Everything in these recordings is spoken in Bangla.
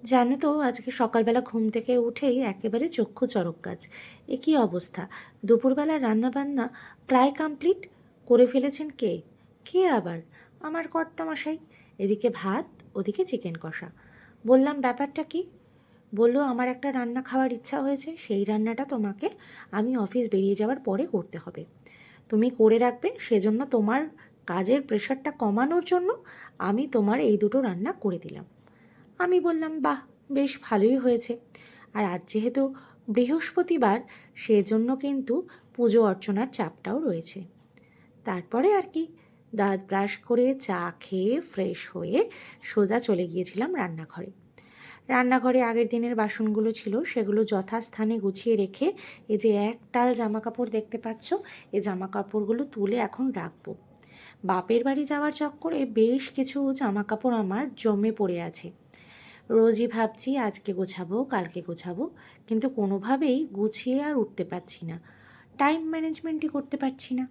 জানো তো আজকে সকালবেলা ঘুম থেকে উঠেই একেবারে চক্ষু চড়ক গাছ। এ কী অবস্থা! দুপুরবেলা রান্নাবান্না প্রায় কমপ্লিট করে ফেলেছেন কে? কে আবার? আমার কর্তামশাই। এদিকে ভাত, ওদিকে চিকেন কষা। বললাম ব্যাপারটা কি? বলল আমার একটা রান্না খাওয়ার ইচ্ছা হয়েছে, সেই রান্নাটা তোমাকে আমি অফিস বেরিয়ে যাওয়ার পরে করতে হবে। তুমি করে রাখবে, সেজন্য তোমার কাজের প্রেশারটা কমানোর জন্য আমি তোমার এই দুটো রান্না করে দিলাম। আমি বললাম বাহ, বেশ ভালোই হয়েছে। আর আজ যেহেতু বৃহস্পতিবার, সেজন্য কিন্তু পুজো অর্চনার চাপটাও রয়েছে। তারপরে আর কি, দাঁত ব্রাশ করে চা খেয়ে ফ্রেশ হয়ে সোজা চলে গিয়েছিলাম রান্নাঘরে। রান্নাঘরে আগের দিনের বাসনগুলো ছিল, সেগুলো যথাস্থানে গুছিয়ে রেখে এই যে এক টাল জামা কাপড় দেখতে পাচ্ছ, এই জামা কাপড়গুলো তুলে এখন রাখবো। বাপের বাড়ি যাওয়ার চক্করে বেশ কিছু জামা কাপড় আমার জমে পড়ে আছে। রোজই ভাবছি আজকে গোছাবো, কালকে গোছাবো, কিন্তু কোনোভাবেই গুছিয়ে আর উঠতে পারছি না। টাইম ম্যানেজমেন্টই করতে পারছি না।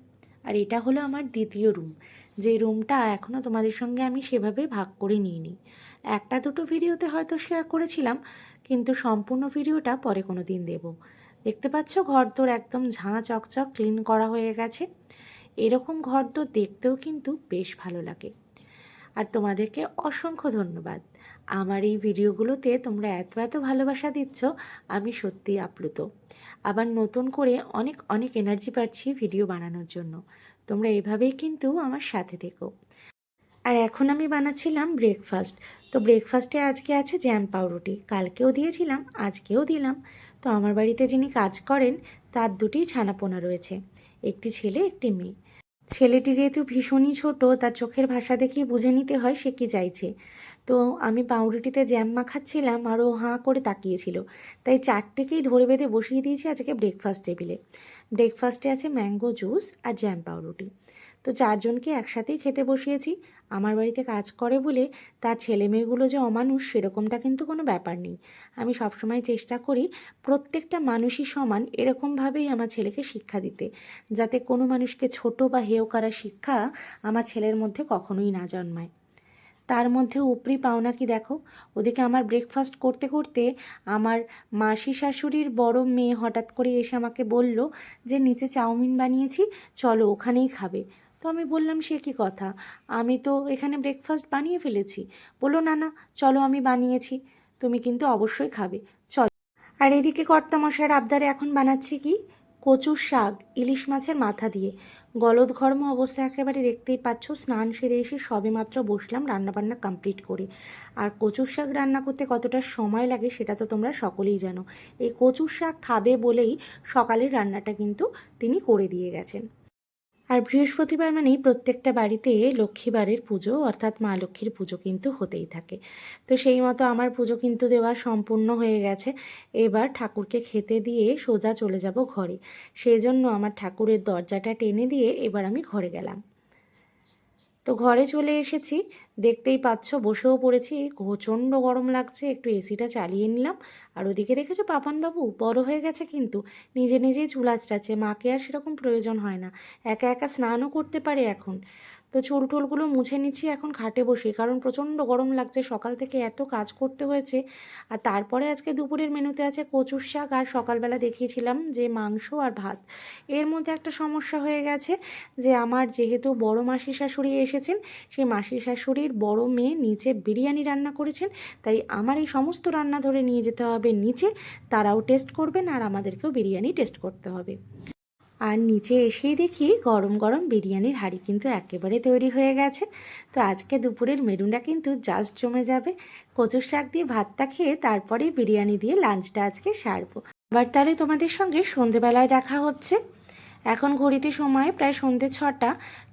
আর এটা হলো আমার দ্বিতীয় রুম, যে রুমটা এখনও তোমাদের সঙ্গে আমি সেভাবে ভাগ করে নিইনি। একটা দুটো ভিডিওতে হয়তো শেয়ার করেছিলাম, কিন্তু সম্পূর্ণ ভিডিওটা পরে কোনো দিন দেবো। দেখতে পাচ্ছ ঘরদোর একদম ঝাঁ চকচক ক্লিন করা হয়ে গেছে। এরকম ঘরদোর দেখতেও কিন্তু বেশ ভালো লাগে। আর তোমাদেরকে অসংখ্য ধন্যবাদ। আমার এই ভিডিওগুলোতে তোমরা এত এত ভালোবাসা দিচ্ছ, আমি সত্যিই আপ্লুত। আবার নতুন করে অনেক অনেক এনার্জি পাচ্ছি ভিডিও বানানোর জন্য। তোমরা এভাবেই কিন্তু আমার সাথে থেকো। আর এখন আমি বানাচ্ছিলাম ব্রেকফাস্ট। তো ব্রেকফাস্টে আজকে আছে জ্যাম পাউরুটি, কালকেও দিয়েছিলাম, আজকেও দিলাম। তো আমার বাড়িতে যিনি কাজ করেন তার দুটি ছানাপোনা রয়েছে, একটি ছেলে একটি মেয়ে। ছেলেটি যেহেতু ভীষণই ছোট, তার চোখের ভাষা দেখেই বুঝে নিতে হয় সে কী চাইছে। তো আমি পাউরুটিতে জ্যাম মাখাচ্ছিলাম আর ও হাঁ করে তাকিয়েছিল, তাই চারটেকেই ধরে বেঁধে বসিয়ে দিয়েছি আজকে ব্রেকফাস্ট টেবিলে। ব্রেকফাস্টে আছে ম্যাঙ্গো জুস আর জ্যাম পাউরুটি। তো চারজনকে একসাথেই খেতে বসিয়েছি। আমার বাড়িতে কাজ করে বলে তার ছেলেমেয়েগুলো যে অমানুষ সেরকমটা কিন্তু কোনো ব্যাপার নেই। আমি সবসময় চেষ্টা করি প্রত্যেকটা মানুষই সমান এরকমভাবেই আমার ছেলেকে শিক্ষা দিতে, যাতে কোনো মানুষকে ছোট বা হেয় করা শিক্ষা আমার ছেলের মধ্যে কখনোই না জন্মায়। তার মধ্যে উপরি পাওনা কি দেখো, ওদিকে আমার ব্রেকফাস্ট করতে করতে আমার মাসি শাশুড়ির বড় মেয়ে হঠাৎ করে এসে আমাকে বলল যে নিচে চাউমিন বানিয়েছি, চলো ওখানেই খাবে। তো আমি বললাম সে কী কথা, আমি তো এখানে ব্রেকফাস্ট বানিয়ে ফেলেছি। বললো না না, চলো আমি বানিয়েছি, তুমি কিন্তু অবশ্যই খাবে, চলো। আর এদিকে কর্তামশাইয়ের আবদারে এখন বানাচ্ছি কি, কচুর শাক ইলিশ মাছের মাথা দিয়ে। গলদঘর্ম অবস্থা একেবারে, দেখতেই পাচ্ছ। স্নান সেরে এসে সবেমাত্র বসলাম রান্নাবান্না কমপ্লিট করে। আর কচুর শাক রান্না করতে কতটা সময় লাগে সেটা তো তোমরা সকলেই জানো। এই কচুর শাক খাবে বলেই সকালের রান্নাটা কিন্তু তিনি করে দিয়ে গেছেন। আর বৃহস্পতিবার মানেই প্রত্যেকটা বাড়িতে লক্ষ্মীবারের পুজো, অর্থাৎ মা লক্ষ্মীর পুজো কিন্তু হতেই থাকে। তো সেই মতো আমার পুজো কিন্তু দেওয়া সম্পূর্ণ হয়ে গেছে। এবার ঠাকুরকে খেতে দিয়ে সোজা চলে যাব ঘরে। সেই জন্য আমার ঠাকুরের দরজাটা টেনে দিয়ে এবার আমি ঘরে গেলাম। তো ঘরে চলে এসেছি, দেখতেই পাচ্ছ বসেও পড়েছি। প্রচণ্ড গরম লাগছে, একটু এসিটা চালিয়ে নিলাম। আর ওদিকে দেখেছো পাপানবাবু বড় হয়ে গেছে কিন্তু, নিজে নিজেই চুল আঁচড়াচ্ছে, মাকে আর সেরকম প্রয়োজন হয় না, একা একা স্নানও করতে পারে এখন। তো চুল টুলগুলো মুছে নিচ্ছি এখন খাটে বসে, কারণ প্রচণ্ড গরম লাগছে, সকাল থেকে এত কাজ করতে হয়েছে। আর তারপরে আজকে দুপুরের মেনুতে আছে কচুর শাক, আর সকালবেলা দেখিয়েছিলাম যে মাংস আর ভাত। এর মধ্যে একটা সমস্যা হয়ে গেছে, যে আমার যেহেতু বড় মাসি শাশুড়ি এসেছেন, সেই মাসি শাশুড়ির বড় মেয়ে নিচে বিরিয়ানি রান্না করেছেন, তাই আমার এই সমস্ত রান্না ধরে নিয়ে যেতে হবে নিচে। তারাও টেস্ট করবেন আর আমাদেরকেও বিরিয়ানি টেস্ট করতে হবে। আর নিচে এসেই দেখি গরম গরম বিরিয়ানির হাঁড়ি কিন্তু একেবারে তৈরি হয়ে গেছে। তো আজকে দুপুরের মেনুটা কিন্তু জাস্ট জমে যাবে। কচুর শাক দিয়ে ভাতটা খেয়ে তারপরে বিরিয়ানি দিয়ে লাঞ্চটা আজকে সারবো। আবার তাহলে তোমাদের সঙ্গে সন্ধেবেলায় দেখা হচ্ছে। এখন ঘড়িতে সময় প্রায় সন্ধে 6টা।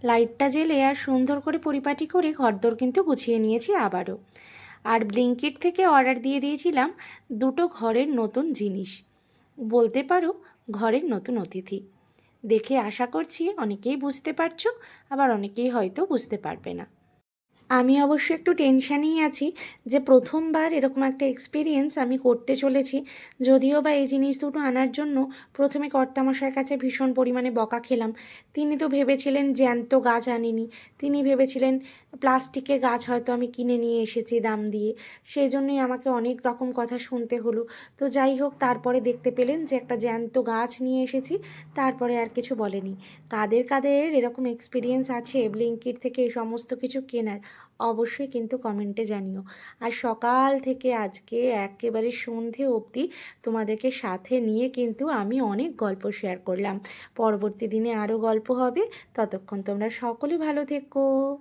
লাইটটা জ্বেলে আর সুন্দর করে পরিপাটি করে ঘরদোর কিন্তু গুছিয়ে নিয়েছি আবারও। আর ব্লিঙ্কিট থেকে অর্ডার দিয়ে দিয়েছিলাম দুটো ঘরের নতুন জিনিস, বলতে পারো ঘরের নতুন অতিথি। দেখে আশা করছি অনেকেই বুঝতে পারছো, আবার অনেকেই হয়তো বুঝতে পারবে না। আমি অবশ্য একটু টেনশানেই আছি যে প্রথমবার এরকম একটা এক্সপিরিয়েন্স আমি করতে চলেছি। যদিও বা এই জিনিস দুটো আনার জন্য প্রথমে কর্তামশাইয়ের কাছে ভীষণ পরিমাণে বকা খেলাম। তিনি তো ভেবেছিলেন জ্যান্ত গাছ আনিনি, তিনি ভেবেছিলেন প্লাস্টিকের গাছ হয়তো আমি কিনে নিয়ে এসেছি দাম দিয়ে, সেই জন্যই আমাকে অনেক রকম কথা শুনতে হলো। তো যাই হোক, তারপরে দেখতে পেলেন যে একটা জ্যান্ত গাছ নিয়ে এসেছি, তারপরে আর কিছু বলেনি। কাদের কাদের এরকম এক্সপিরিয়েন্স আছে ব্লিঙ্কিট থেকে এই সমস্ত কিছু কেনার, অবশ্যই কিন্তু কমেন্টে জানিও। আর সকাল থেকে আজকে একেবারে সন্ধে অবধি তোমাদেরকে সাথে নিয়ে কিন্তু আমি অনেক গল্প শেয়ার করলাম। পরবর্তী দিনে আরও গল্প হবে। ততক্ষণ তোমরা সকলে ভালো থেকো।